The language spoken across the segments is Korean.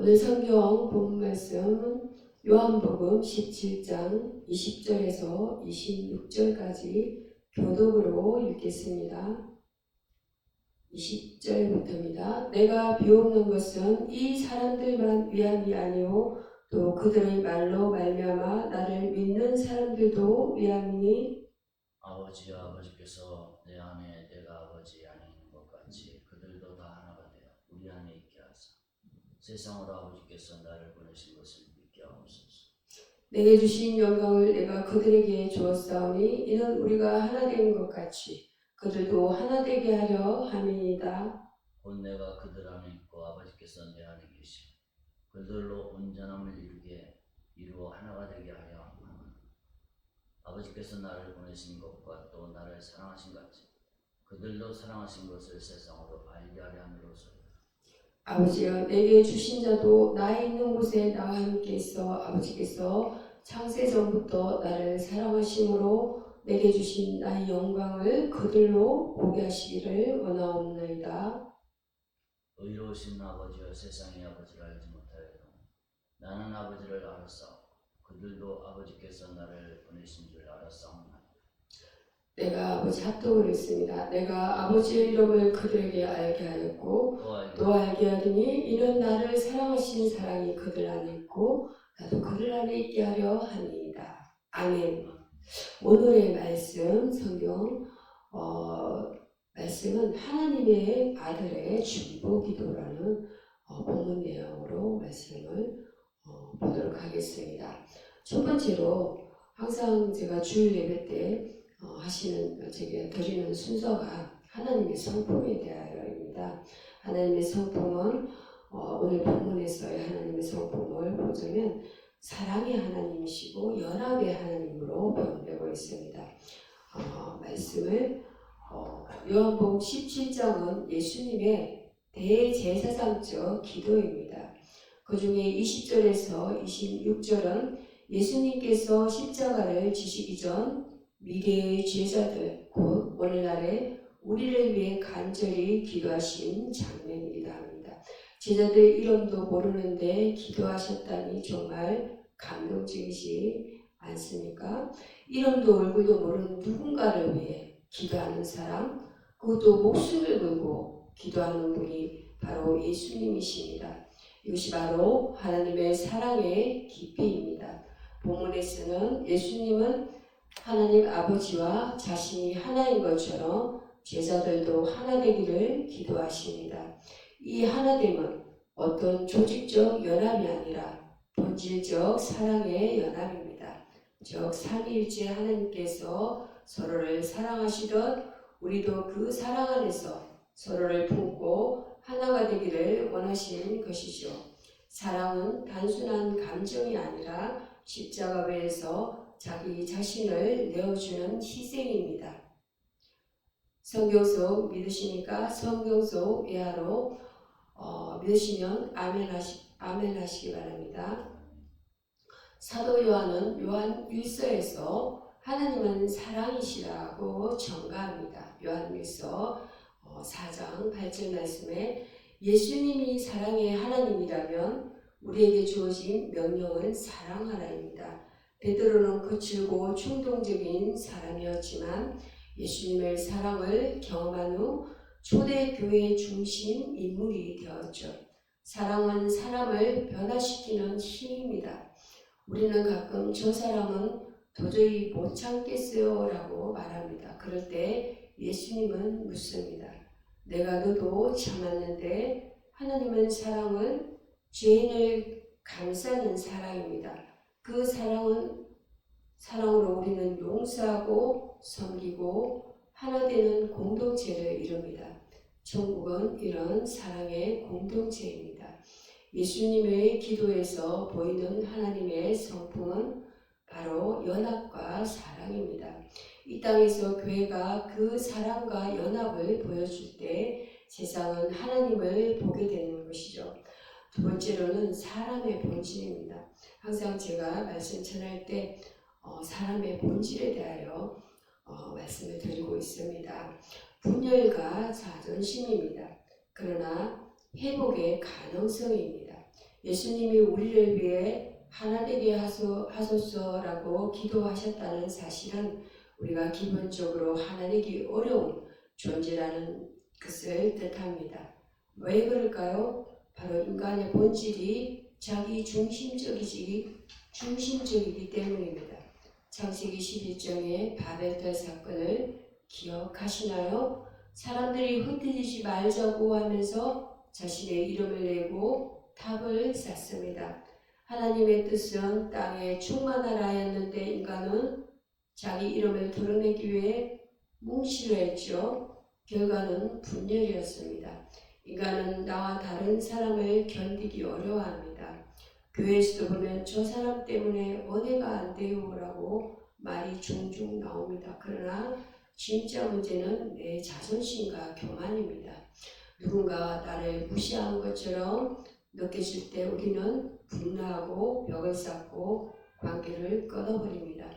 오늘 성경 본 말씀은 요한복음 17장 20절에서 26절까지 교독으로 읽겠습니다. 20절부터입니다. 내가 비옵는 것은 이 사람들만 위함이 아니요 또 그들의 말로 말미암아 나를 믿는 사람들도 위함이니 아버지여 아버지께서 내 안에 내가 아버지 안에 있는 것 같이 그들도 다 하나가 되어 우리 안에 있게 하사 세상으로 아버지께서 나를 보내신 것을 믿게 하옵소서. 내게 주신 영광을 내가 그들에게 주었사오니 이는 우리가 하나 된 것 같이 그들도 하나 되게 하려 함이니이다. 곧 내가 그들 안에 있고 아버지께서 내 안에 계시고 그들로 온전함을 이루어 하나가 되게 하려 함은 아버지께서 나를 보내신 것과 또 나를 사랑하신 같이 그들도 사랑하신 것을 세상으로 알게 하려 함이로소이다. 아버지여 내게 주신 자도 나 있는 곳에 나와 함께 있어 아버지께서 창세전부터 나를 사랑하심으로 내게 주신 나의 영광을 그들로 보게 하시기를 원하옵나이다. 의로우신 아버지여 세상의 아버지를 알지 못하여도 나는 아버지를 알았사오고 그들도 아버지께서 나를 보내신 줄 알았사옵나이다. 내가 아버지 합독을 했습니다. 내가 아버지의 이름을 그들에게 알게 하였고 또 알게 하더니 이는 나를 사랑하신 사랑이 그들 안에 있고 나도 그들 안에 있게 하려 함이니이다. 아멘. 오늘의 말씀 성경 말씀은 하나님의 아들의 중보기도라는 본문 내용으로 말씀을 보도록 하겠습니다. 첫 번째로 항상 제가 주일 예배 때 제게 드리는 순서가 하나님의 성품에 대하여입니다. 하나님의 성품은 오늘 본문에서의 하나님의 성품을 보자면 사랑의 하나님이시고 연합의 하나님으로 표현되고 있습니다. 말씀을 요한복음 17장은 예수님의 대제사장적 기도입니다. 그 중에 20절에서 26절은 예수님께서 십자가를 지시기 전 미래의 제자들 곧 오늘날에 우리를 위해 간절히 기도하신 장면이기도 합니다. 제자들 이름도 모르는데 기도하셨다니 정말 감동적이지 않습니까? 이름도 얼굴도 모르는 누군가를 위해 기도하는 사람, 그것도 목숨을 걸고 기도하는 분이 바로 예수님이십니다. 이것이 바로 하나님의 사랑의 깊이입니다. 본문에서는 예수님은 하나님 아버지와 자신이 하나인 것처럼 제자들도 하나 되기를 기도하십니다. 이 하나됨은 어떤 조직적 연합이 아니라 본질적 사랑의 연합입니다. 즉 삼위일체 하나님께서 서로를 사랑하시듯 우리도 그 사랑 안에서 서로를 품고 하나가 되기를 원하시는 것이죠. 사랑은 단순한 감정이 아니라 십자가에서 자기 자신을 내어주는 희생입니다. 성경 속 믿으시니까 성경 속 예하로 믿으시면 아멘 하시기 바랍니다. 사도 요한은 요한 1서에서 하나님은 사랑이시라고 전가합니다. 요한 1서 4장 8절 말씀에 예수님이 사랑의 하나님이라면 우리에게 주어진 명령은 사랑하라입니다. 베드로는 거칠고 충동적인 사람이었지만 예수님의 사랑을 경험한 후 초대교회의 중심 인물이 되었죠. 사랑은 사람을 변화시키는 힘입니다. 우리는 가끔 저 사람은 도저히 못 참겠어요 라고 말합니다. 그럴 때 예수님은 묻습니다. 내가 너도 참았는데 하나님은 사랑은 죄인을 감싸는 사랑입니다. 그 사랑으로 우리는 용서하고 섬기고 하나 되는 공동체를 이룹니다. 천국은 이런 사랑의 공동체입니다. 예수님의 기도에서 보이는 하나님의 성품은 바로 연합과 사랑입니다. 이 땅에서 교회가 그 사랑과 연합을 보여줄 때 세상은 하나님을 보게 되는 것이죠. 두 번째로는 사람의 본질입니다. 항상 제가 말씀 전할 때 사람의 본질에 대하여 말씀을 드리고 있습니다. 분열과 자존심입니다. 그러나 회복의 가능성입니다. 예수님이 우리를 위해 하나 되게 하소서라고 기도하셨다는 사실은 우리가 기본적으로 하나 되기 어려운 존재라는 것을 뜻합니다. 왜 그럴까요? 바로 인간의 본질이 자기 중심적이기 때문입니다. 창세기 11장의 바벨탑 사건을 기억하시나요? 사람들이 흩어지지 말자고 하면서 자신의 이름을 내고 탑을 쌓습니다. 하나님의 뜻은 땅에 충만하라 했는데 인간은 자기 이름을 드러내기 위해 뭉치려 했죠. 결과는 분열이었습니다. 인간은 나와 다른 사람을 견디기 어려워합니다. 교회에서도 보면 저 사람 때문에 은혜가 안 돼요 라고 말이 종종 나옵니다. 그러나 진짜 문제는 내 자존심과 교만입니다. 누군가 나를 무시한 것처럼 느껴질 때 우리는 분노하고 벽을 쌓고 관계를 끊어버립니다.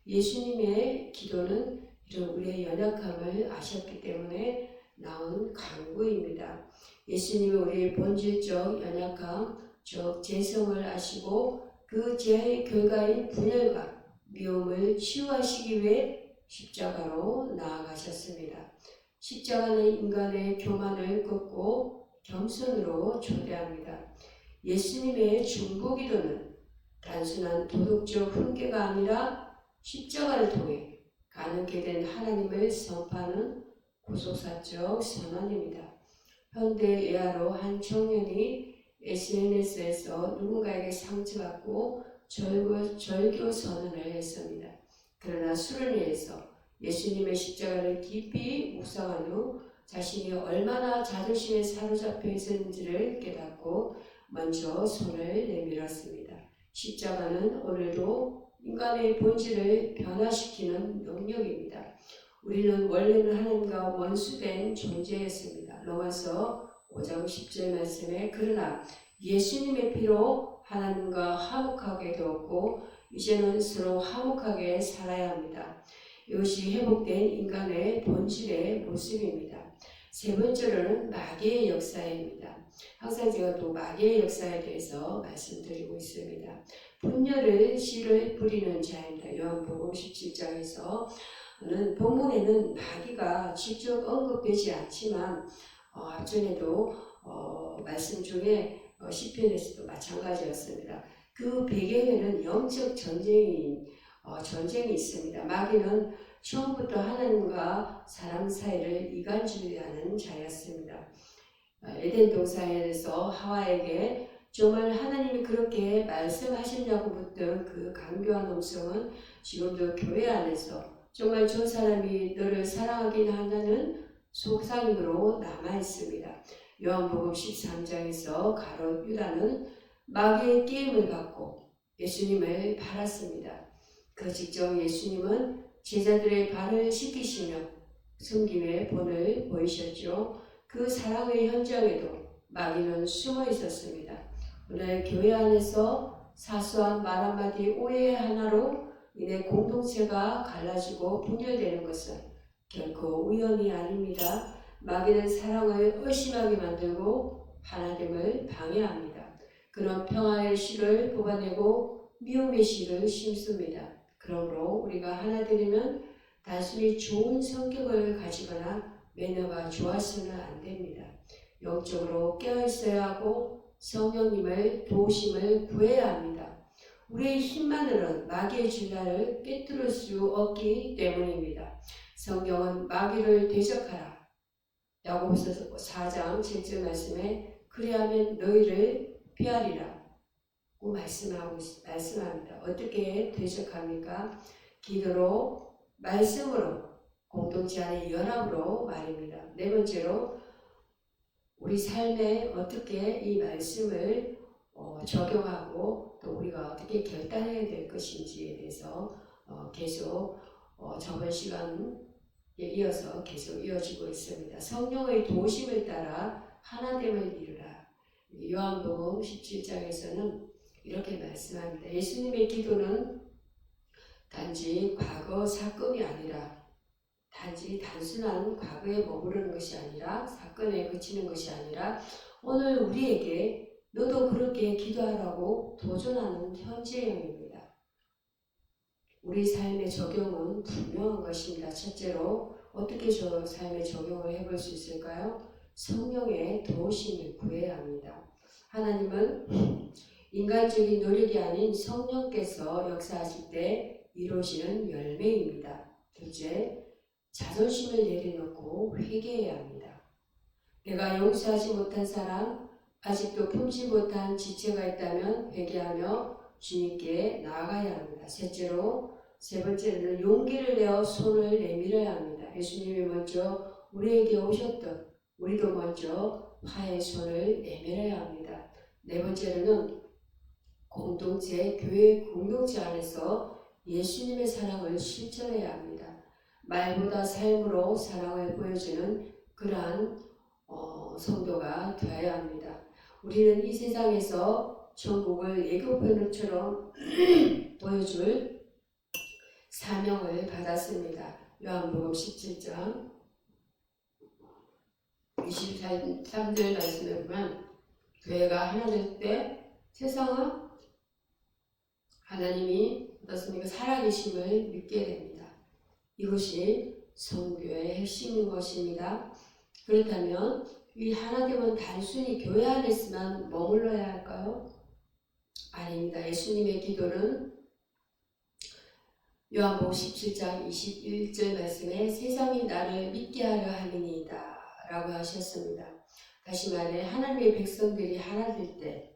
예수님의 기도는 이런 우리의 연약함을 아셨기 때문에 나온 간구입니다. 예수님이 우리의 본질적 연약함, 즉 죄성을 아시고 그 죄의 결과인 분열과 미움을 치유하시기 위해 십자가로 나아가셨습니다. 십자가는 인간의 교만을 꺾고 겸손으로 초대합니다. 예수님의 중보기도는 단순한 도덕적 훈계가 아니라 십자가를 통해 가능케 된 하나님을 선포하는 구속사적 선언입니다. 현대 예화로 한 청년이 SNS에서 누군가에게 상처받고 절교 선언을 했습니다. 그러나 수련회에서 예수님의 십자가를 깊이 묵상한 후 자신이 얼마나 자존심에 사로잡혀 있었는지를 깨닫고 먼저 손을 내밀었습니다. 십자가는 오늘도 인간의 본질을 변화시키는 능력입니다. 우리는 원래는 하나님과 원수된 존재였습니다. 로마서 5장 10절 말씀에 그러나 예수님의 피로 하나님과 화목하게 되었고 이제는 서로 화목하게 살아야 합니다. 이것이 회복된 인간의 본질의 모습입니다. 세 번째로는 마귀의 역사입니다. 항상 제가 또 마귀의 역사에 대해서 말씀드리고 있습니다. 분열을 씨를 뿌리는 자입니다. 요한복음 17장에서는 본문에는 마귀가 직접 언급되지 않지만 앞전에도 말씀 중에 시편에서도 마찬가지였습니다. 그 배경에는 영적 전쟁이 있습니다. 마귀는 처음부터 하나님과 사람 사이를 이간질하는 자였습니다. 에덴 동산에서 하와에게 정말 하나님이 그렇게 말씀하셨냐고 묻던 그 간교한 음성은 지금도 교회 안에서 정말 저 사람이 너를 사랑하긴 한다는 속삭임으로 남아있습니다. 요한복음 13장에서 가룟 유다는 마귀의 게임을 받고 예수님을 팔았습니다. 그 직전 예수님은 제자들의 발을 씻기시며 섬김의 본을 보이셨죠. 그 사랑의 현장에도 마귀는 숨어 있었습니다. 오늘 교회 안에서 사소한 말 한마디 오해 하나로 인해 공동체가 갈라지고 분열되는 것은 결코 우연이 아닙니다. 마귀는 사랑을 의심하게 만들고 하나됨을 방해합니다. 그런 평화의 씨를 뽑아내고 미움의 씨를 심습니다. 그러므로 우리가 하나 되려면 단순히 좋은 성격을 가지거나 매너가 좋아서는 안 됩니다. 영적으로 깨어있어야 하고 성령님의 도우심을 구해야 합니다. 우리의 힘만으로는 마귀의 진화를 깨뜨릴 수 없기 때문입니다. 성경은 마귀를 대적하라. 야고보서 4장 7절 말씀에 그리하면 너희를 피하리라. 말씀합니다. 어떻게 대적합니까? 기도로, 말씀으로, 공동체 안의 연합으로 말입니다. 네 번째로 우리 삶에 어떻게 이 말씀을 적용하고 또 우리가 어떻게 결단해야 될 것인지에 대해서 계속 저번 시간에 이어서 계속 이어지고 있습니다. 성령의 도심을 따라 하나됨을 이루라. 요한복음 17장에서는 이렇게 말씀합니다. 예수님의 기도는 단지 과거 사건이 아니라 단지 단순한 과거에 머무르는 것이 아니라 사건에 그치는 것이 아니라 오늘 우리에게 너도 그렇게 기도하라고 도전하는 현재형입니다. 우리 삶의 적용은 분명한 것입니다. 첫째로 어떻게 저 삶의 적용을 해볼 수 있을까요? 성령의 도우심을 구해야 합니다. 하나님은 인간적인 노력이 아닌 성령께서 역사하실 때 이루어지는 열매입니다. 둘째, 자존심을 내려놓고 회개해야 합니다. 내가 용서하지 못한 사람, 아직도 품지 못한 지체가 있다면 회개하며 주님께 나아가야 합니다. 세 번째로는 용기를 내어 손을 내밀어야 합니다. 예수님이 먼저 우리에게 오셨던 우리도 먼저 화의 손을 내밀어야 합니다. 네 번째로는 교회 공동체 안에서 예수님의 사랑을 실천해야 합니다. 말보다 삶으로 사랑을 보여주는 그러한 성도가 되어야 합니다. 우리는 이 세상에서 천국을 예고편처럼 보여줄 사명을 받았습니다. 요한복음 17장 23절 말씀에 보면 교회가 하나 될 때 세상은 하나님이 어떻습니까? 살아계심을 믿게 됩니다. 이것이 성교의 핵심인 것입니다. 그렇다면 이 하나됨은 단순히 교회 안에서만 머물러야 할까요? 아닙니다. 예수님의 기도는 요한복음 17장 21절 말씀에 세상이 나를 믿게 하려 함이니이다 라고 하셨습니다. 다시 말해 하나님의 백성들이 하나 될 때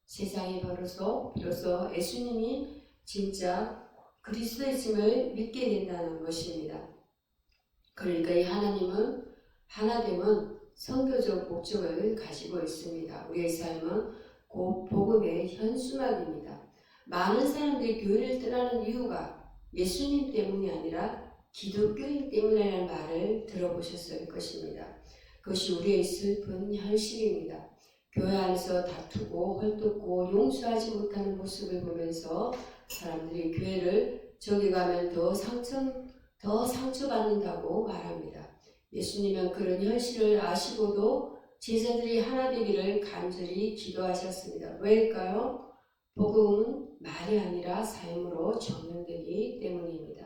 세상이 비로소 예수님이 진짜 그리스도이심을 믿게 된다는 것입니다. 그러니까 이 하나됨은 성교적 목적을 가지고 있습니다. 우리의 삶은 곧 복음의 현수막입니다. 많은 사람들이 교회를 떠나는 이유가 예수님 때문이 아니라 기독교인 때문이라는 말을 들어보셨을 것입니다. 그것이 우리의 슬픈 현실입니다. 교회 안에서 다투고 헐뜯고 용서하지 못하는 모습을 보면서 사람들이 교회를 저기 가면 더 상처받는다고 말합니다. 예수님은 그런 현실을 아시고도 제자들이 하나 되기를 간절히 기도하셨습니다. 왜일까요? 복음은 말이 아니라 삶으로 적용되기 때문입니다.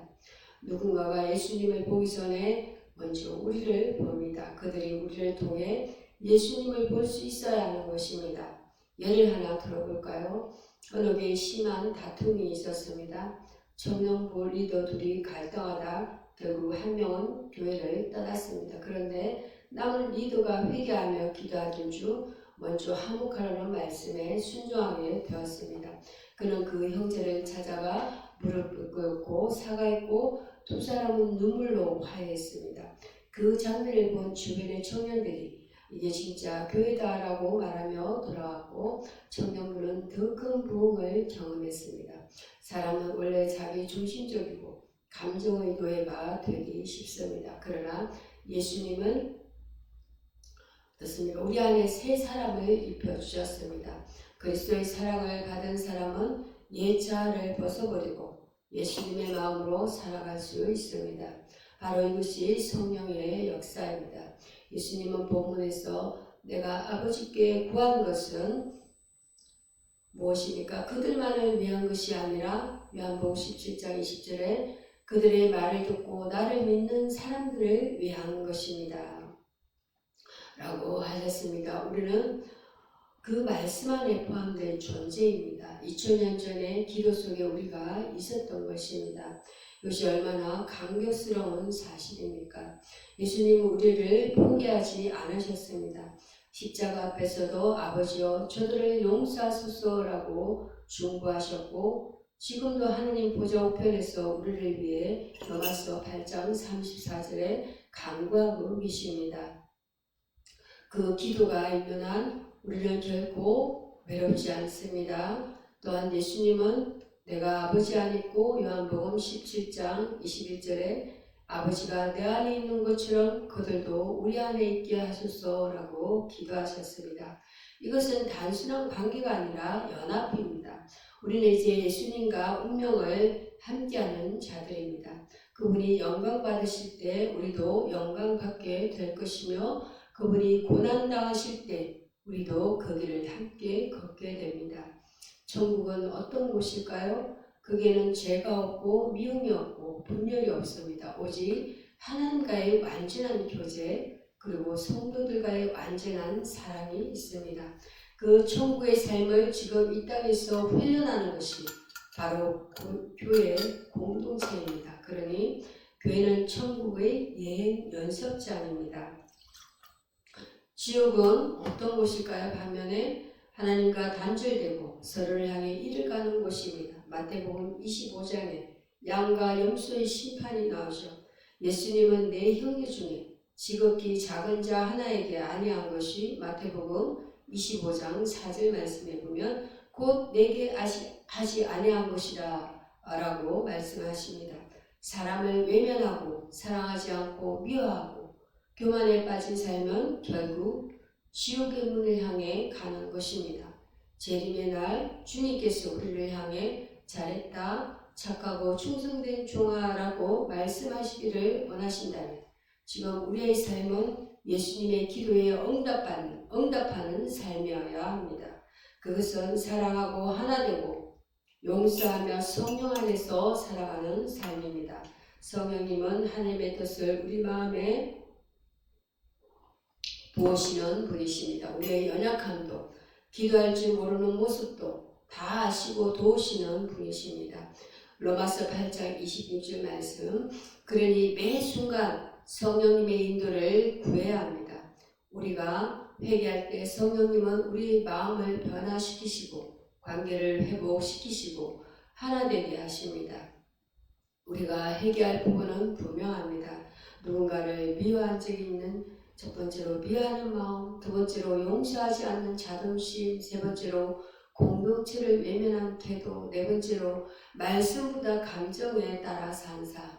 누군가가 예수님을 보기 전에 먼저 우리를 봅니다. 그들이 우리를 통해 예수님을 볼 수 있어야 하는 것입니다. 예를 하나 들어볼까요? 어느 교회에 심한 다툼이 있었습니다. 청년부 리더 둘이 갈등하다 결국 한 명은 교회를 떠났습니다. 그런데 남은 리더가 회개하며 기도하던 중 먼저 화목하라는 말씀에 순종하게 되었습니다. 그는 그 형제를 찾아가 무릎을 꿇고 사과했고 두 사람은 눈물로 화해했습니다. 그 장면을 본 주변의 청년들이 이게 진짜 교회다라고 말하며 돌아왔고 청년부는 더 큰 부흥을 경험했습니다. 사람은 원래 자기 중심적이고 감정의 노예가 되기 쉽습니다. 그러나 예수님은 어떻습니까? 우리 안에 새 사람을 입혀주셨습니다. 그리스도의 사랑을 받은 사람은 옛 자아를 벗어버리고 예수님의 마음으로 살아갈 수 있습니다. 바로 이것이 성령의 역사입니다. 예수님은 본문에서 내가 아버지께 구한 것은 무엇입니까? 그들만을 위한 것이 아니라 요한복음 17장 20절에 그들의 말을 듣고 나를 믿는 사람들을 위한 것입니다. 라고 하셨습니다. 우리는 그 말씀 안에 포함된 존재입니다. 2000년 전에 기도 속에 우리가 있었던 것입니다. 이것이 얼마나 감격스러운 사실입니까? 예수님은 우리를 포기하지 않으셨습니다. 십자가 앞에서도 아버지여 저들을 용서하소서라고 중보하셨고 지금도 하느님 보좌 우편에서 우리를 위해 로마서 8장 34절에 간구하고 계십니다. 그 기도가 있는 한 우리는 결코 외롭지 않습니다. 또한 예수님은 내가 아버지 안에 있고 요한복음 17장 21절에 아버지가 내 안에 있는 것처럼 그들도 우리 안에 있게 하소서라고 기도하셨습니다. 이것은 단순한 관계가 아니라 연합입니다. 우리는 이제 예수님과 운명을 함께하는 자들입니다. 그분이 영광 받으실 때 우리도 영광 받게 될 것이며 그분이 고난 당하실 때 우리도 그 길을 함께 걷게 됩니다. 천국은 어떤 곳일까요? 거기에는 죄가 없고 미움이 없고 분열이 없습니다. 오직 하나님과의 완전한 교제 그리고 성도들과의 완전한 사랑이 있습니다. 그 천국의 삶을 지금 이 땅에서 훈련하는 것이 바로 교회 공동체입니다. 그러니 교회는 천국의 여행 연습장입니다. 지옥은 어떤 곳일까요? 반면에 하나님과 단절되고 서로를 향해 이를 가는 곳입니다. 마태복음 25장에 양과 염소의 심판이 나오죠. 예수님은 내 형제 중에 지극히 작은 자 하나에게 아니한 것이 마태복음 25장 4절 말씀에 보면 곧 내게 하지 아니한 것이라 라고 말씀하십니다. 사람을 외면하고 사랑하지 않고 미워하고 교만에 빠진 삶은 결국 지옥의 문을 향해 가는 것입니다. 재림의 날 주님께서 우리를 향해 잘했다, 착하고 충성된 종아라고 말씀하시기를 원하신다면 지금 우리의 삶은 예수님의 기도에 응답하는 삶이어야 합니다. 그것은 사랑하고 하나 되고 용서하며 성령 안에서 살아가는 삶입니다. 성령님은 하나님의 뜻을 우리 마음에 부으시는 분이십니다. 우리의 연약함도 기도할 줄 모르는 모습도 다 아시고 도우시는 분이십니다. 로마서 8장 26절 말씀 그러니 매 순간 성령님의 인도를 구해야 합니다. 우리가 회개할 때 성령님은 우리 마음을 변화시키시고 관계를 회복시키시고 하나 되게 하십니다. 우리가 회개할 부분은 분명합니다. 누군가를 미워한 적이 있는 첫 번째로 미워하는 마음, 두 번째로 용서하지 않는 자존심, 세 번째로 공동체를 외면한 태도, 네 번째로 말씀보다 감정에 따라 산 삶.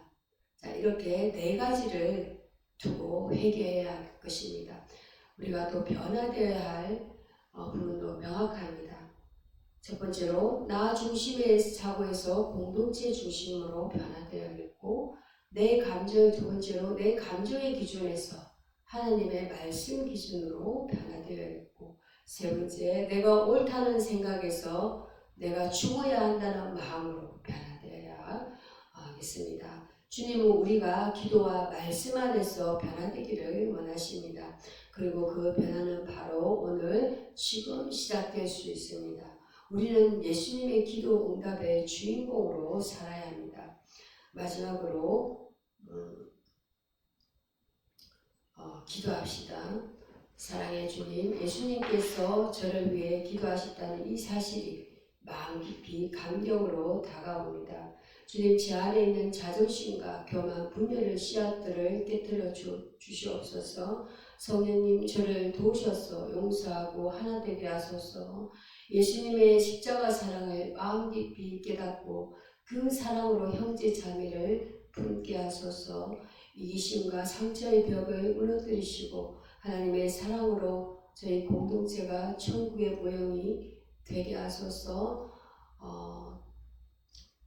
자, 이렇게 네 가지를 두고 회개해야 할 것입니다. 우리가 또 변화되어야 할 부분도 명확합니다. 첫 번째로 나 중심의 사고에서 공동체 중심으로 변화되어야겠고 내 감정의 두 번째로 내 감정의 기준에서 하나님의 말씀 기준으로 변화되어야겠고 세 번째 내가 옳다는 생각에서 내가 죽어야 한다는 마음으로 변화되어야 하겠습니다. 주님은 우리가 기도와 말씀 안에서 변화되기를 원하십니다. 그리고 그 변화는 바로 오늘 지금 시작될 수 있습니다. 우리는 예수님의 기도 응답의 주인공으로 살아야 합니다. 마지막으로 기도합시다. 사랑의 주님, 예수님께서 저를 위해 기도하셨다는 이 사실이 마음 깊이 감격으로 다가옵니다. 주님, 제 안에 있는 자존심과 교만, 분열의 씨앗들을 깨뜨려 주시옵소서. 성령님, 저를 도우셔서 용서하고 하나 되게 하소서. 예수님의 십자가 사랑을 마음 깊이 깨닫고 그 사랑으로 형제 자매를 품게 하소서. 이기심과 상처의 벽을 무너뜨리시고 하나님의 사랑으로 저희 공동체가 천국의 모형이 되게 하소서.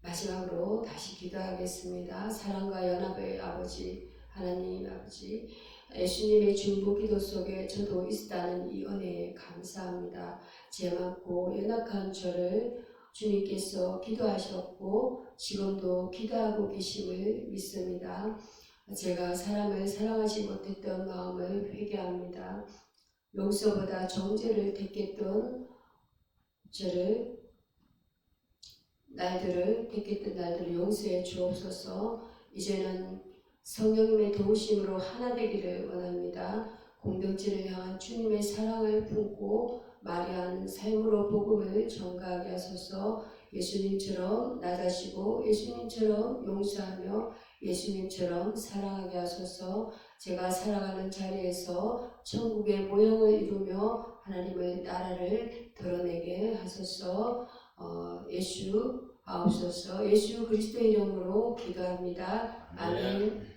마지막으로 다시 기도하겠습니다. 사랑과 연합의 아버지 하나님 아버지, 예수님의 중보 기도 속에 저도 있다는 이 은혜에 감사합니다. 죄 많고 연약한 저를 주님께서 기도하셨고 지금도 기도하고 계심을 믿습니다. 제가 사람을 사랑하지 못했던 마음을 회개합니다. 용서보다 정죄를 택했던 날들을 용서해 주옵소서. 이제는 성령님의 도우심으로 하나 되기를 원합니다. 공동체를 향한 주님의 사랑을 품고 마리아는 삶으로 복음을 전가하게 하소서. 예수님처럼 낮아지고 예수님처럼 용서하며 예수님처럼 사랑하게 하소서. 제가 살아가는 자리에서 천국의 모형을 이루며 하나님의 나라를 드러내게 하소서. 예수 그리스도의 이름으로 기도합니다. 아멘.